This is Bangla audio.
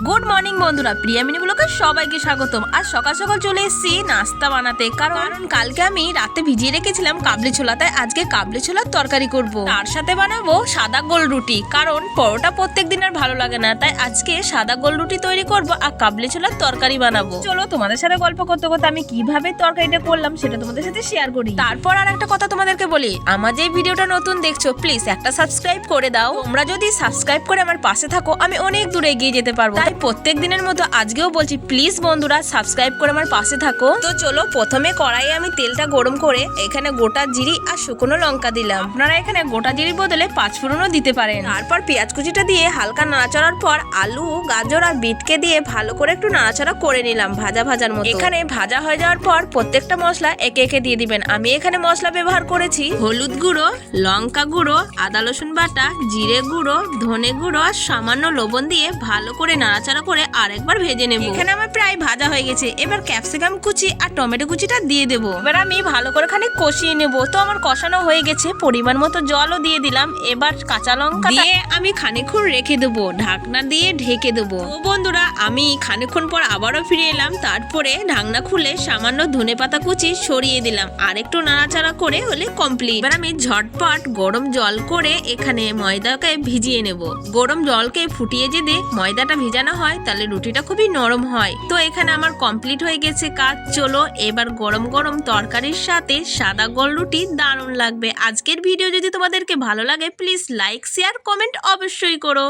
গুড মর্নিং বন্ধুরা, প্রিয়ামিনী ব্লগে সবাইকে স্বাগতম। আজ সকাল সকাল চলে এসেছি নাস্তা বানাতে, কারণ কালকে আমি রাতে ভিজিয়ে রেখেছিলাম কাবলি ছোলা, তাই আজকে কাবলি ছোলার তরকারি করব। তার সাথে বানাবো সাদা গোল রুটি, কারণ পরোটা প্রত্যেক দিন আর ভালো লাগে না, তাই আজকে সাদা গোল রুটি তৈরি করব আর কাবলি ছোলার তরকারি বানাবো। চলো তোমাদের সাথে গল্প করতে করতে আমি কিভাবে তরকারিটা করলাম সেটা তোমাদের সাথে শেয়ার করি। তারপর আর একটা কথা তোমাদেরকে বলি, আমার যে ভিডিওটা নতুন দেখছো প্লিজ একটা সাবস্ক্রাইব করে দাও। তোমরা যদি সাবস্ক্রাইব করে আমার পাশে থাকো আমি অনেক দূরে এগিয়ে যেতে পারবো। তাই প্রত্যেক দিনের মতো আজকেও বলছি, প্লিজ বন্ধুরা সাবস্ক্রাইব করে আমার পাশে থাকো। তো চলো, প্রথমে কড়াইয়ে আমি তেলটা গরম করে এখানে গোটা জিরি আর শুকনো লঙ্কা দিলাম। আপনারা এখানে গোটা জিরির বদলে পাঁচফোড়নও দিতে পারেন। তারপর পেঁয়াজ কুচিটা দিয়ে হালকা নাড়াচাড়ার পর আলু, গাজর আর বিটকে দিয়ে ভালো করে একটু নাড়াচাড়া করে নিলাম ভাজার মতো। এখানে ভাজা হয়ে যাওয়ার পর প্রত্যেকটা মশলা একে একে দিয়ে দিবেন। আমি এখানে মশলা ব্যবহার করেছি হলুদ গুঁড়ো, লঙ্কা গুঁড়ো, আদা রসুন বাটা, জিরে গুঁড়ো, ধনে গুঁড়ো আর সামান্য লবণ দিয়ে ভালো করে নাড়াচাড়া করে আরেকবার ভেজে নেব। এখানে আমার প্রায় ভাজা হয়ে গেছে। এবার ক্যাপসিকাম কুচি আর টমেটো কুচিটা দিয়ে দেব। এবার আমি ভালো করে খানিক কষিয়ে নেব। তো আমার কষানো হয়ে গেছে, পরিমাণ মতো জলও দিয়ে দিলাম। এবার কাঁচা লঙ্কা দিয়ে আমি খানিকক্ষণ রেখে দেবো, ঢাকনা দিয়ে ঢেকে দেবো। তো বন্ধুরা, আমি খানিকক্ষণ পর আবারও ফিরে এলাম। তারপরে ঢাকনা খুলে সামান্য ধনেপাতা কুচি ছড়িয়ে দিলাম আর একটু নাড়াচাড়া করে হলে কমপ্লিট। এবার আমি ঝটপট গরম জল করে এখানে ময়দাকে ভিজিয়ে নেব। গরম জলকে ফুটিয়ে যদি ময়দাটা ভিজানো হয় তাহলে রুটিটা খুবই নরম হয়। তো এখানে আমার কমপ্লিট হয়ে গেছে কাজ। চলো এবার গরম গরম তরকারির সাথে সাদা গোল রুটি দারুণ লাগবে। আজকের ভিডিও যদি তোমাদেরকে ভালো লাগে প্লিজ লাইক, শেয়ার, কমেন্ট অবশ্যই করো।